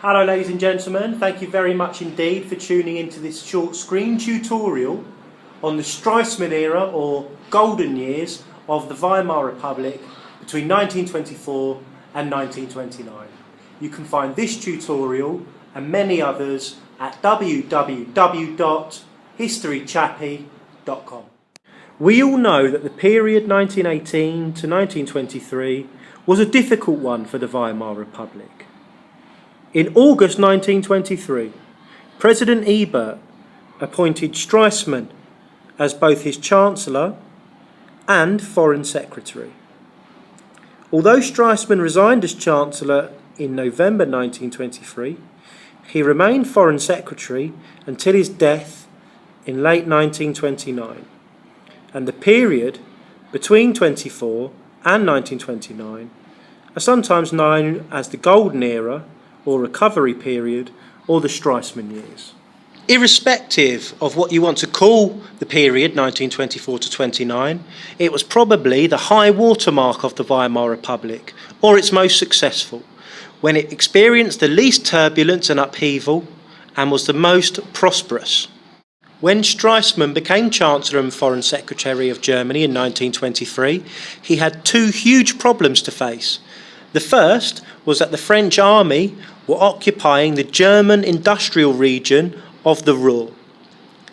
Hello ladies and gentlemen, thank you very much indeed for tuning into this short screen tutorial on the Stresemann era or golden years of the Weimar Republic between 1924 and 1929. You can find this tutorial and many others at www.historychappy.com. We all know that the period 1918 to 1923 was a difficult one for the Weimar Republic. In August 1923, President Ebert appointed Stresemann as both his Chancellor and Foreign Secretary. Although Stresemann resigned as Chancellor in November 1923, he remained Foreign Secretary until his death in late 1929, and the period between 24 and 1929 are sometimes known as the Golden Era or Recovery Period, or the Stresemann years. Irrespective of what you want to call the period 1924 to 29, it was probably the high watermark of the Weimar Republic, or its most successful, when it experienced the least turbulence and upheaval and was the most prosperous. When Stresemann became Chancellor and Foreign Secretary of Germany in 1923, he had two huge problems to face. The first was that the French army were occupying the German industrial region of the Ruhr.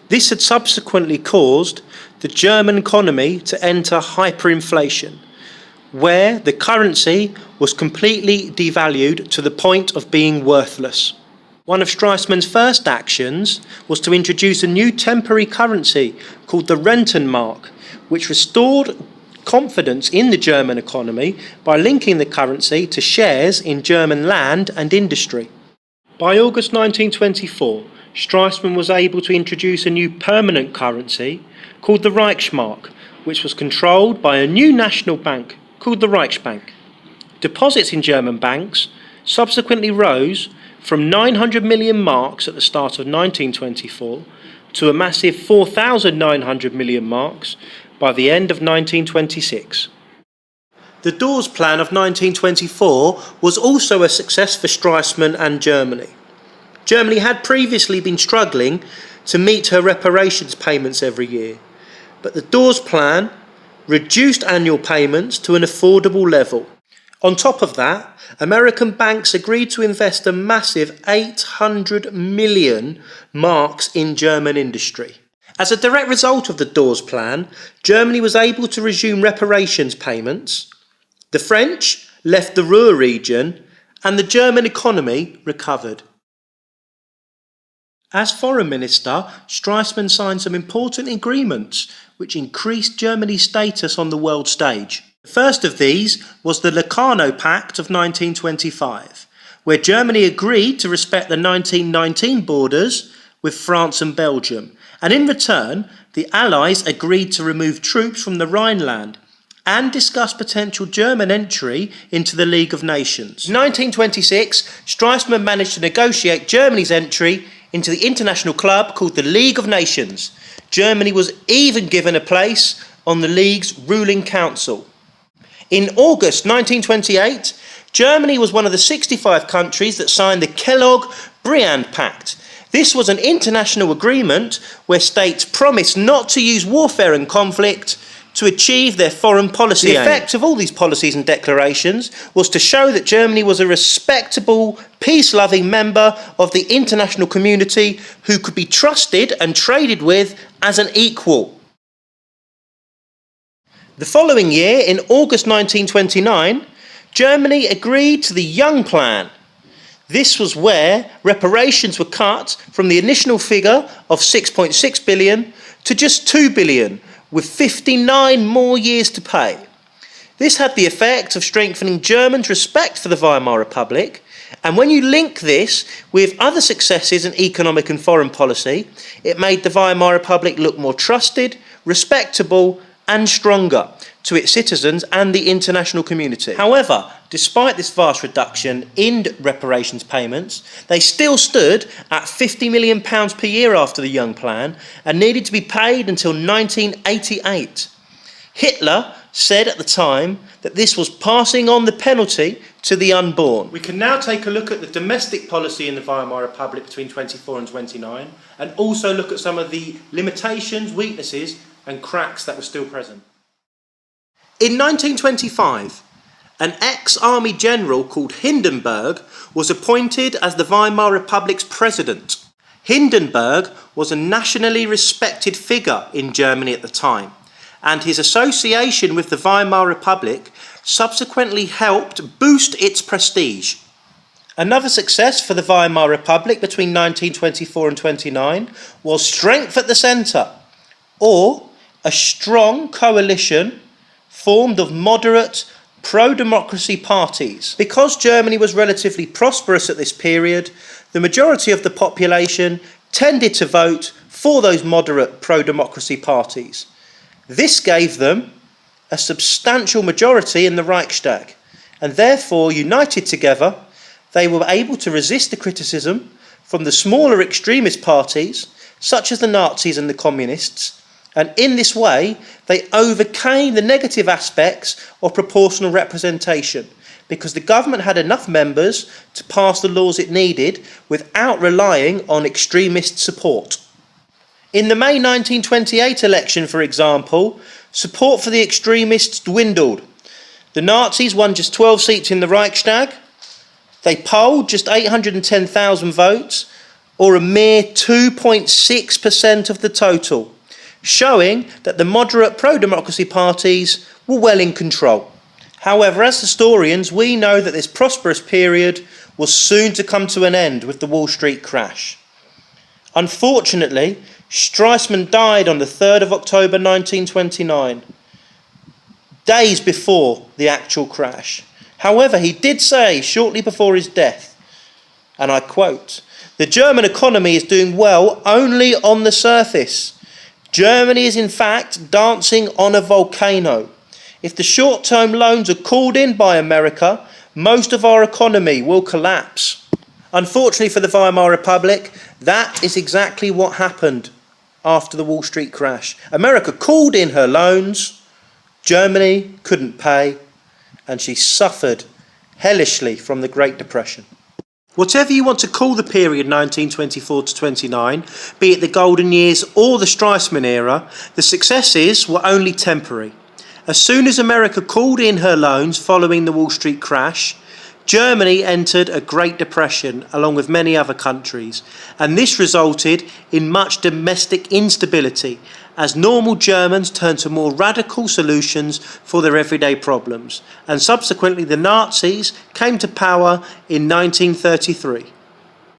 This had subsequently caused the German economy to enter hyperinflation, where the currency was completely devalued to the point of being worthless. One of Stresemann's first actions was to introduce a new temporary currency called the Rentenmark, which restored confidence in the German economy by linking the currency to shares in German land and industry. By August 1924, Stresemann was able to introduce a new permanent currency called the Reichsmark, which was controlled by a new national bank called the Reichsbank. Deposits in German banks subsequently rose from 900 million marks at the start of 1924 to a massive 4,900 million marks by the end of 1926. The Dawes Plan of 1924 was also a success for Stresemann and Germany. Germany had previously been struggling to meet her reparations payments every year, but the Dawes Plan reduced annual payments to an affordable level. On top of that, American banks agreed to invest a massive 800 million marks in German industry. As a direct result of the Dawes Plan, Germany was able to resume reparations payments, the French left the Ruhr region, and the German economy recovered. As Foreign Minister, Stresemann signed some important agreements which increased Germany's status on the world stage. The first of these was the Locarno Pact of 1925, where Germany agreed to respect the 1919 borders with France and Belgium, and in return, the Allies agreed to remove troops from the Rhineland and discuss potential German entry into the League of Nations. In 1926, Stresemann managed to negotiate Germany's entry into the international club called the League of Nations. Germany was even given a place on the League's ruling council. In August 1928, Germany was one of the 65 countries that signed the Kellogg-Briand Pact. This was an international agreement where states promised not to use warfare and conflict to achieve their foreign policy aims. The effect of all these policies and declarations was to show that Germany was a respectable, peace-loving member of the international community who could be trusted and traded with as an equal. The following year, in August 1929, Germany agreed to the Young Plan. This was where reparations were cut from the initial figure of 6.6 billion to just 2 billion, with 59 more years to pay. This had the effect of strengthening Germans' respect for the Weimar Republic, and when you link this with other successes in economic and foreign policy, it made the Weimar Republic look more trusted, respectable, and stronger to its citizens and the international community. However, despite this vast reduction in reparations payments, they still stood at £50 million per year after the Young Plan and needed to be paid until 1988. Hitler said at the time that this was passing on the penalty to the unborn. We can now take a look at the domestic policy in the Weimar Republic between 24 and 29, and also look at some of the limitations, weaknesses and cracks that were still present. In 1925, an ex-army general called Hindenburg was appointed as the Weimar Republic's president. Hindenburg was a nationally respected figure in Germany at the time, and his association with the Weimar Republic subsequently helped boost its prestige. Another success for the Weimar Republic between 1924 and 29 was strength at the centre, or a strong coalition formed of moderate pro-democracy parties. Because Germany was relatively prosperous at this period, the majority of the population tended to vote for those moderate pro-democracy parties. This gave them a substantial majority in the Reichstag, and therefore, united together, they were able to resist the criticism from the smaller extremist parties, such as the Nazis and the Communists, and in this way, they overcame the negative aspects of proportional representation, because the government had enough members to pass the laws it needed without relying on extremist support. In the May 1928 election, for example, support for the extremists dwindled. The Nazis won just 12 seats in the Reichstag. They polled just 810,000 votes, or a mere 2.6% of the total, showing that the moderate pro-democracy parties were well in control. However, as historians, we know that this prosperous period was soon to come to an end with the Wall Street crash. Unfortunately, Stresemann died on the 3rd of October 1929, days before the actual crash. However, he did say shortly before his death, and I quote, "The German economy is doing well only on the surface. Germany is in fact dancing on a volcano. If the short-term loans are called in by America, most of our economy will collapse." Unfortunately for the Weimar Republic, that is exactly what happened after the Wall Street crash. America called in her loans, Germany couldn't pay, and she suffered hellishly from the Great Depression. Whatever you want to call the period 1924 to 29, be it the golden years or the Stresemann era, the successes were only temporary. As soon as America called in her loans following the Wall Street crash, Germany entered a Great Depression along with many other countries, and this resulted in much domestic instability as normal Germans turned to more radical solutions for their everyday problems, and subsequently the Nazis came to power in 1933.